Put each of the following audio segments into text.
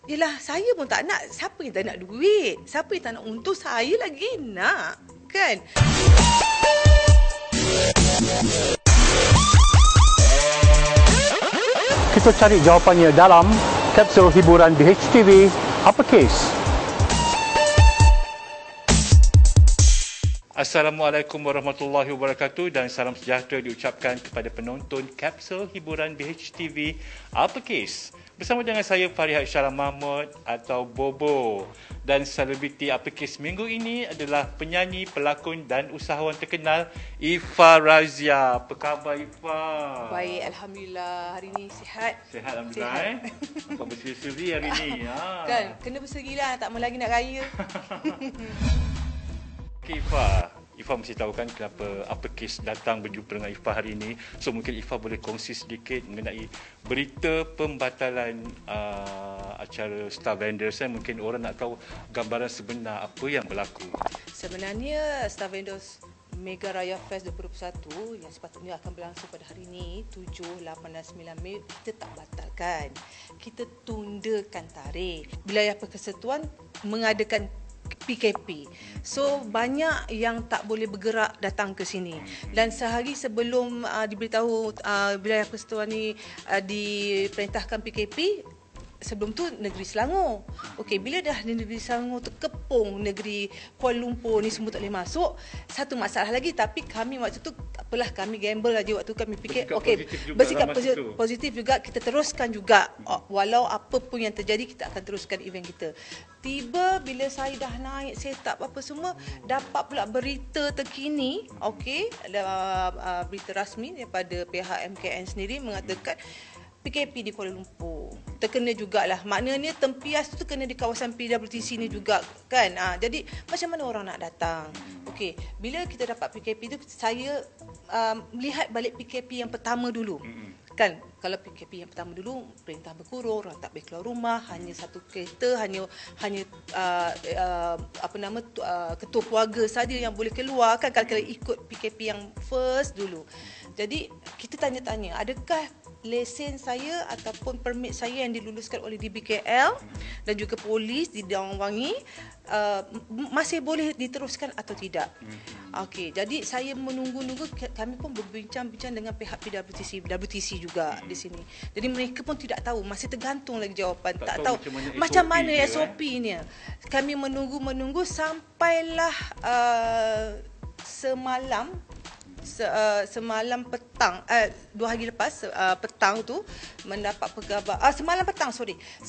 Yelah, saya pun tak nak. Siapa yang tak nak duit? Siapa yang tak nak untung? Saya lagi nak. Kan? Kita cari jawapannya dalam kapsul hiburan BHTV Uppercase. Assalamualaikum warahmatullahi wabarakatuh dan salam sejahtera diucapkan kepada penonton kapsul hiburan BHTV Uppercase. Bersama dengan saya Farihat Syarah Mahmud atau Bobo, dan selebriti Uppercase minggu ini adalah penyanyi, pelakon dan usahawan terkenal Ifah Razia. Apa khabar Ifah? Baik, Alhamdulillah. Hari ni sihat. Sihat Alhamdulillah. Sihat. Nampak berseri-seri hari ni. Kan, kena berserilah. Tak mau lagi nak raya. Okay, Ifah mesti tahu kan kenapa Uppercase datang berjumpa dengan Ifah hari ini. So mungkin Ifah boleh kongsi sedikit mengenai berita pembatalan acara Star Vendors. Mungkin orang nak tahu gambaran sebenar apa yang berlaku. Sebenarnya Star Vendors Mega Raya Fest 2021 yang sepatutnya akan berlangsung pada hari ini 7, 8 dan 9 Mei, kita tak batalkan. Kita tundakan tarikh. Wilayah Persekutuan mengadakan PKP. So banyak yang tak boleh bergerak datang ke sini. Dan sehari sebelum diberitahu wilayah persekutuan ni diperintahkan PKP, sebelum tu negeri Selangor. Okey, bila dah negeri Selangor terkepung, negeri Kuala Lumpur ni semua tak boleh masuk, satu masalah lagi. Tapi kami waktu tu tak apalah, kami gamble aja waktu kami fikir okey, bersikap positif juga, kita teruskan juga. Walau apa pun yang terjadi, kita akan teruskan event kita. Tiba bila saya dah naik set up apa semua, dapat pula berita terkini, okey, berita rasmi daripada pihak MKN sendiri mengatakan PKP di Kuala Lumpur terkena jugalah. Maknanya tempias tu kena di kawasan PWTC ni juga kan. Jadi macam mana orang nak datang? Okey, bila kita dapat PKP tu, saya melihat balik PKP yang pertama dulu. Kan, kalau PKP yang pertama dulu, perintah berkurung, orang tak boleh keluar rumah, hanya satu kereta, hanya ketua keluarga saja yang boleh keluar kan, kalau ikut PKP yang first dulu. Jadi kita tanya-tanya, adakah lesen saya ataupun permit saya yang diluluskan oleh DBKL dan juga polis di Dawang Wangi masih boleh diteruskan atau tidak. Okey, jadi saya menunggu-nunggu, kami pun berbincang-bincang dengan pihak WTC juga di sini. Jadi mereka pun tidak tahu, masih tergantung lagi jawapan, tak tahu macam mana SOP-nya. Kami menunggu sampailah semalam petang, 2 hari lepas petang tu mendapat pengabar,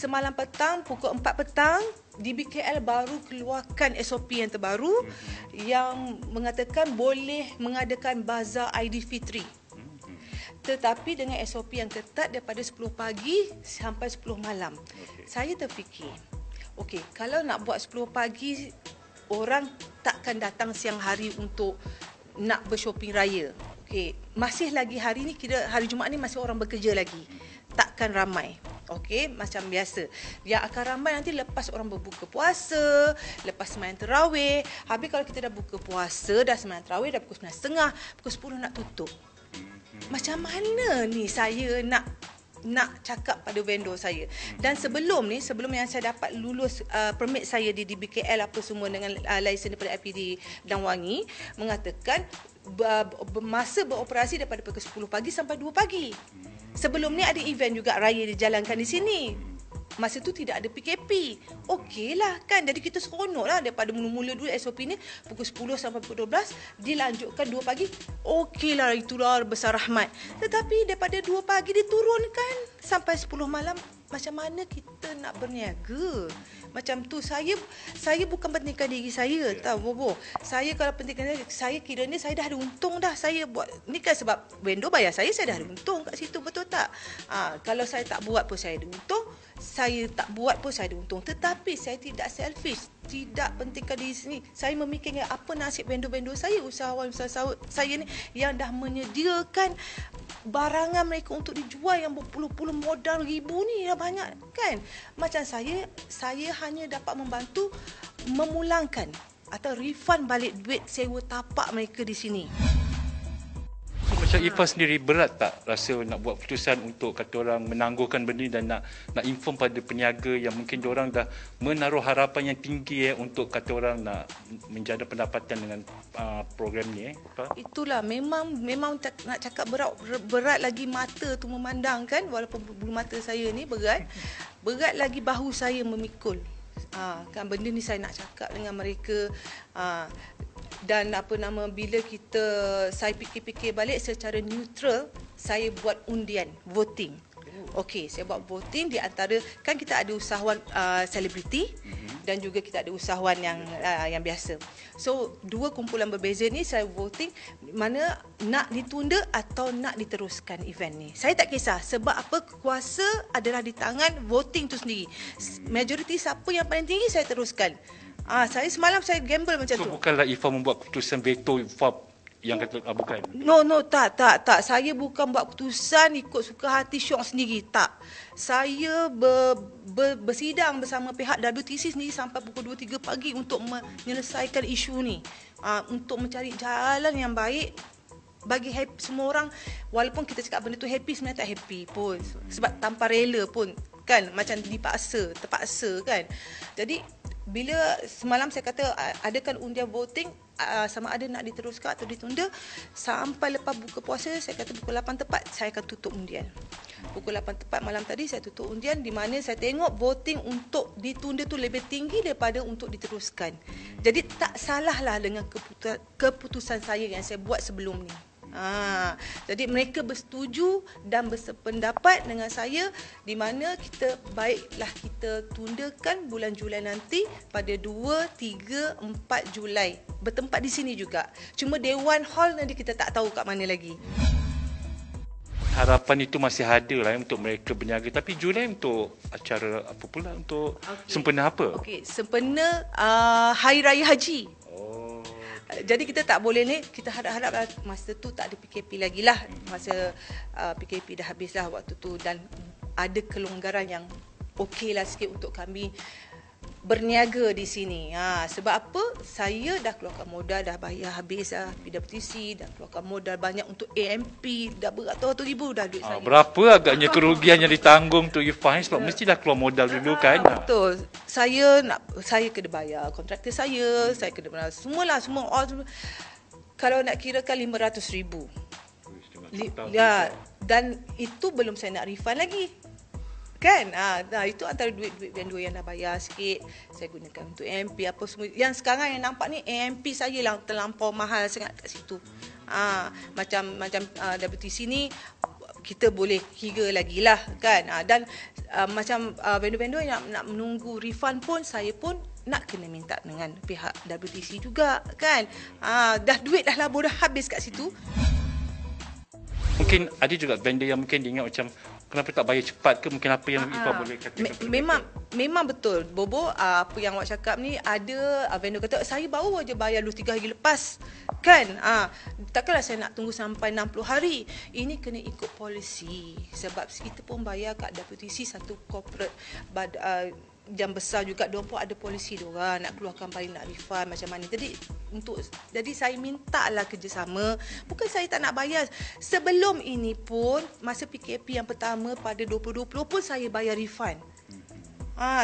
semalam petang pukul 4 petang DBKL baru keluarkan SOP yang terbaru yang mengatakan boleh mengadakan bazar Aidilfitri, tetapi dengan SOP yang ketat daripada 10 pagi sampai 10 malam. Saya terfikir, okey, kalau nak buat 10 pagi, orang takkan datang siang hari untuk nak bershopping raya. Okey, masih lagi hari ni, kira hari Jumaat ni masih orang bekerja lagi. Takkan ramai. Okey, macam biasa. Yang akan ramai nanti lepas orang berbuka puasa, lepas sembahyang tarawih. Habis kalau kita dah buka puasa, dah sembahyang tarawih, dah pukul 9.30, pukul 10 nak tutup. Macam mana ni saya nak cakap pada vendor saya. Dan sebelum yang saya dapat lulus permit saya di DBKL apa semua dengan lesen daripada IPD Dawang Wangi, mengatakan masa beroperasi daripada pukul 10 pagi sampai 2 pagi. Sebelum ni ada event juga raya dijalankan di sini. Masa tu tidak ada PKP. Okeylah kan. Jadi kita seronoklah daripada mula-mula dulu SOP ni pukul 10 sampai pukul 12 dilanjutkan 2 pagi. Okeylah, itulah besar rahmat. Tetapi daripada 2 pagi diturunkan sampai 10 malam. Macam mana kita nak berniaga? Macam tu saya bukan pentingkan diri saya, tahu Bobo. Saya kalau pentingkan diri saya, kiranya saya dah ada untung dah. Saya buat ni kan sebab vendor bayar saya dah ada untung kat situ, betul tak? Kalau saya tak buat pun saya ada untung, saya tak buat pun saya ada untung. Tetapi saya tidak selfish, tidak pentingkan diri sendiri. Saya memikirkan apa nasib vendor-vendor saya, usahawan-usahawan saya ni yang dah menyediakan barangan mereka untuk dijual yang berpuluh-puluh modal ribu ni dah banyak kan. Macam saya hanya dapat membantu memulangkan atau refund balik duit sewa tapak mereka di sini. Macam Ifah sendiri berat tak rasa nak buat keputusan untuk kata orang menangguhkan benda ni dan nak inform pada peniaga yang mungkin diorang dah menaruh harapan yang tinggi untuk kata orang nak menjana pendapatan dengan program ni Ifah? Itulah memang nak cakap berat lagi mata tu memandang kan, walaupun bulu mata saya ni berat lagi bahu saya memikul. Kan benda ni saya nak cakap dengan mereka. Dan bila saya fikir-fikir balik secara neutral, saya buat undian voting. Okey, saya buat voting di antara, kan kita ada usahawan selebriti dan juga kita ada usahawan yang biasa. So, dua kumpulan berbeza ni saya voting mana nak ditunda atau nak diteruskan event ni. Saya tak kisah sebab apa, kuasa adalah di tangan voting tu sendiri. Majoriti siapa yang paling tinggi saya teruskan. Saya semalam saya gamble macam tu. So bukanlah Ifah membuat keputusan veto FAP yang kata bukan? No, tak. Saya bukan buat keputusan ikut suka hati syok sendiri, tak. Saya bersidang bersama pihak WTC sendiri sampai pukul 2-3 pagi untuk menyelesaikan isu ni. Untuk mencari jalan yang baik bagi semua orang. Walaupun kita cakap benda tu happy, sebenarnya tak happy pun. Sebab tanpa rela pun kan, macam terpaksa kan. Jadi bila semalam saya kata adakan undian voting, sama ada nak diteruskan atau ditunda, sampai lepas buka puasa saya kata pukul 8 tepat saya akan tutup undian. Pukul 8 tepat malam tadi saya tutup undian, di mana saya tengok voting untuk ditunda tu lebih tinggi daripada untuk diteruskan. Jadi tak salahlah dengan keputusan saya yang saya buat sebelum ni. Jadi mereka bersetuju dan bersependapat dengan saya, di mana baiklah kita tundakan bulan Julai nanti pada 2, 3, 4 Julai. Bertempat di sini juga. Cuma Dewan Hall nanti kita tak tahu kat mana lagi. Harapan itu masih ada lah untuk mereka berniaga. Tapi Julai untuk acara apa pula? Untuk sempena apa? Okey, sempena Hari Raya Haji. Jadi kita tak boleh ni, kita harap-harap masa tu tak ada PKP lagi lah. Masa PKP dah habis lah waktu tu, dan ada kelonggaran yang okey lah sikit untuk kami berniaga di sini. Sebab apa? Saya dah keluarkan modal, dah bayar habis lah PWTC, dah keluarkan modal banyak untuk AMP, dah beratus-ratus ribu dah duit saya. Berapa agaknya kerugian yang ditanggung tu Ifah? Sebab mesti dah keluar modal dulu kan? Betul. Saya kena bayar kontraktor saya kena bayar semua. Kalau nak kirakan 500 ribu. Ya, dan itu belum saya nak refund lagi. Kan? Itu antara duit vendor yang dah bayar sikit. Saya gunakan untuk AMP apa semua. Yang sekarang yang nampak ni AMP saya lah terlampau mahal sangat kat situ. Macam WTC ni kita boleh kira lagi lah kan. Dan macam vendor-vendor yang nak menunggu refund pun, saya pun nak kena minta dengan pihak WTC juga kan. Dah duit dah labur dah habis kat situ. Mungkin ada juga vendor yang mungkin diingat macam kenapa tak bayar cepat ke, mungkin apa yang Ifah boleh katakan? Memang betul. Bobo, apa yang awak cakap ni, ada vendor kata saya baru aja bayar 2-3 hari lepas. Kan? Takkanlah saya nak tunggu sampai 60 hari. Ini kena ikut polisi. Sebab kita pun bayar kat WTC satu corporate yang besar juga, diorang pun ada polisi diorang nak keluarkan balik, nak refund macam mana. Jadi saya mintalah kerjasama. Bukan saya tak nak bayar. Sebelum ini pun, masa PKP yang pertama pada 2020 pun saya bayar refund.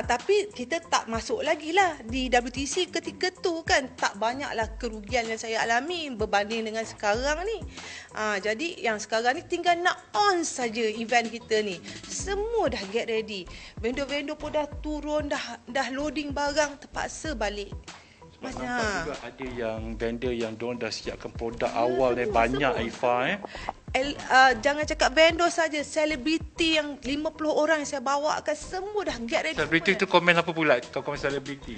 Tapi kita tak masuk lagi lah di WTC ketika tu kan. Tak banyaklah kerugian yang saya alami berbanding dengan sekarang ni. Jadi yang sekarang ni tinggal nak on saja event kita ni. Semua dah get ready. Vendor-vendor pun dah turun, dah loading barang, terpaksa balik. Nampak juga ada yang vendor yang diorang dah siapkan produk awal dan banyak Ifah. Jangan cakap vendor saja, selebriti yang 50 orang yang saya bawakan semua dah get ready. Selebriti tu komen apa pula? Kau komen selebriti?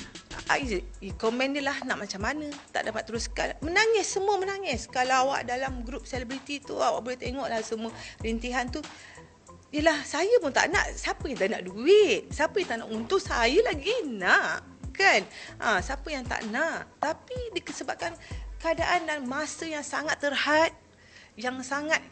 Komen dia lah nak macam mana, tak dapat teruskan. Menangis, semua menangis. Kalau awak dalam grup selebriti tu, awak boleh tengok lah semua rintihan tu. Yelah, saya pun tak nak. Siapa yang tak nak duit? Siapa yang tak nak untung? Saya lagi nak. Kan? Siapa yang tak nak? Tapi disebabkan keadaan dan masa yang sangat terhad, yang sangat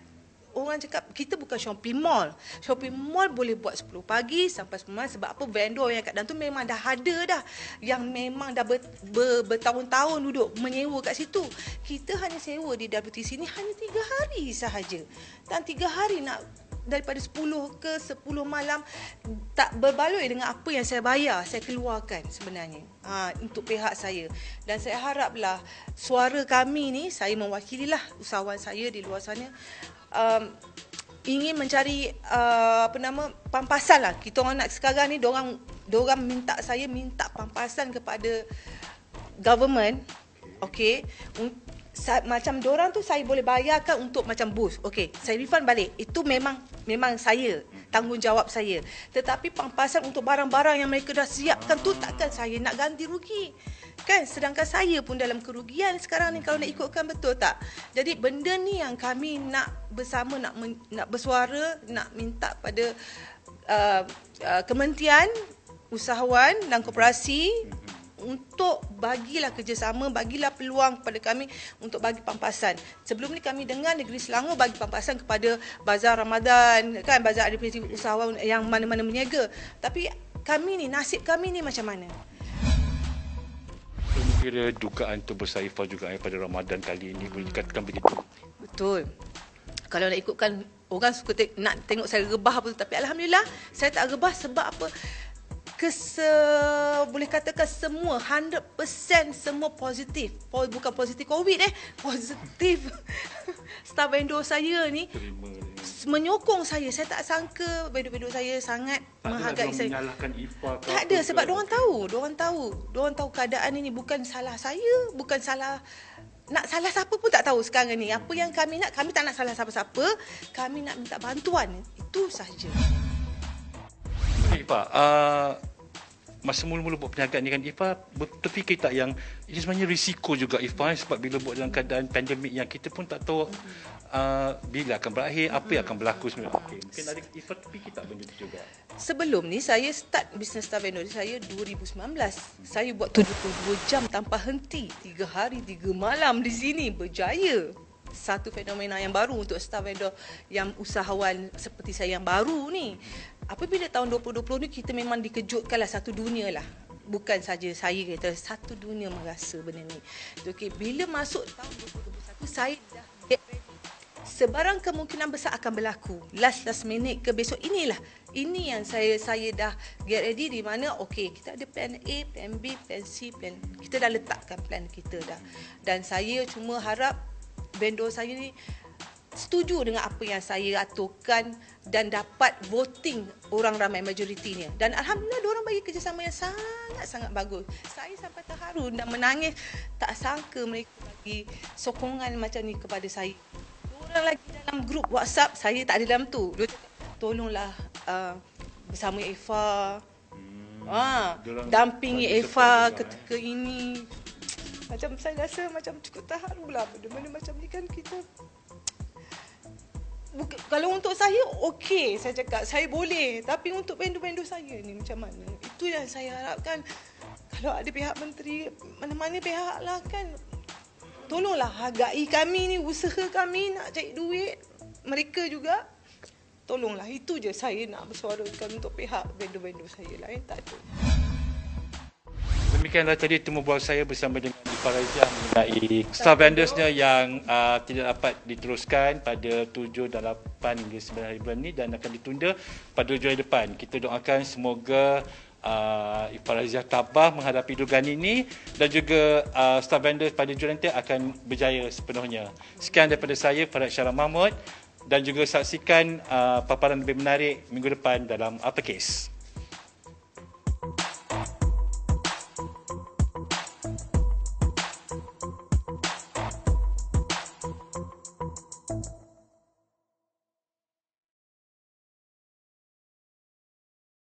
orang cakap kita bukan shopping mall. Shopping mall boleh buat 10 pagi sampai 10 malam sebab apa vendor yang kat dalam tu memang dah ada dah. Yang memang dah bertahun-tahun duduk menyewa kat situ. Kita hanya sewa di WTC ni hanya 3 hari sahaja. Dan 3 hari nak daripada 10 ke 10 malam tak berbaloi dengan apa yang saya bayar, saya keluarkan sebenarnya untuk pihak saya. Dan saya haraplah suara kami ni, saya mewakililah usahawan saya di luar sana, ingin mencari pampasan lah. Kita orang nak sekarang ni dorang minta saya minta pampasan kepada government. Okey, macam dorang tu saya boleh bayarkan untuk macam bus. Okey, saya refund balik. Itu memang saya, tanggungjawab saya. Tetapi pampasan untuk barang-barang yang mereka dah siapkan tu takkan saya nak ganti rugi. Kan, sedangkan saya pun dalam kerugian sekarang ni kalau nak ikutkan, betul tak? Jadi benda ni yang kami nak bersama, nak bersuara, nak minta pada kementerian, usahawan dan koperasi untuk bagilah kerjasama, bagilah peluang kepada kami untuk bagi pampasan. Sebelum ni kami dengar Negeri Selangor bagi pampasan kepada Bazar Ramadan, kan, Bazar Adipati Usahawan yang mana-mana berniaga. Tapi kami ni, nasib kami ni macam mana? Kira dugaan tu bersaifah juga pada Ramadan kali ini, boleh dikatakan begitu? Betul. Kalau nak ikutkan, orang suka nak tengok saya rebah apa tu, tapi alhamdulillah saya tak rebah sebab apa? Boleh katakan semua 100% semua positif. Bukan positif COVID positif. Staf vendor saya ni menyokong saya. Saya tak sangka vendor-vendor saya sangat menghargai saya. Menyalahkan IFA ke? Tak ada, sebab diorang tahu keadaan ini bukan salah saya, bukan salah, nak salah siapa pun tak tahu sekarang ni. Apa yang kami nak, kami tak nak salah siapa-siapa. Kami nak minta bantuan. Itu sahaja. Ifa, masa mula-mula buat perniagaan ni kan, Ifa berfikir tak yang ini sebenarnya risiko juga, Ifa, sebab bila buat dalam keadaan pandemik yang kita pun tak tahu bila akan berakhir, apa yang akan berlaku sebenarnya. Okay. Mungkin ada Ifa terfikir tak benda tu juga? Sebelum ni saya start bisnes staff vendor saya 2019. Saya buat 72 jam tanpa henti, 3 hari 3 malam di sini, berjaya. Satu fenomena yang baru untuk staff vendor yang usahawan seperti saya yang baru ni. Apabila tahun 2020 ni kita memang dikejutkanlah satu dunia lah. Bukan saja saya kata, satu dunia merasa benda ni. Okey, bila masuk tahun 2021 saya dah get ready. Sebarang kemungkinan besar akan berlaku. Last minute ke besok inilah. Ini yang saya dah get ready, di mana okey, kita ada plan A, plan B, plan C, plan. Kita dah letakkan plan kita dah. Dan saya cuma harap vendor saya ni setuju dengan apa yang saya aturkan dan dapat voting orang ramai majoritinya. Dan alhamdulillah diorang bagi kerjasama yang sangat-sangat bagus. Saya sampai terharu dan menangis, tak sangka mereka bagi sokongan macam ni kepada saya. Diorang lagi dalam grup WhatsApp, saya tak ada dalam tu. Dia cakap, tolonglah bersama Eva, dampingi Eva ketika ini. Macam saya rasa macam cukup terharulah, benda-benda macam ni kan kita. Kalau untuk saya, okey, saya cakap saya boleh. Tapi untuk vendor-vendor saya ni macam mana? Itu yang saya harapkan. Kalau ada pihak menteri, mana-mana pihak lah kan, tolonglah hargai kami ni, usaha kami nak cari duit. Mereka juga, tolonglah. Itu je saya nak bersuarakan untuk pihak vendor-vendor saya. Lain tak ada. Demikianlah tadi temu bual saya bersama dengan Ifa Raziah mengenai staff vendorsnya yang tidak dapat diteruskan pada 7 dan 8 hingga 9 hari bulan ini dan akan ditunda pada Julai depan. Kita doakan semoga Ifa Raziah tabah menghadapi dugaan ini dan juga staff vendors pada Julai nanti akan berjaya sepenuhnya. Sekian daripada saya, Farhad Syarah Mahmud, dan juga saksikan paparan lebih menarik minggu depan dalam Apa Kes.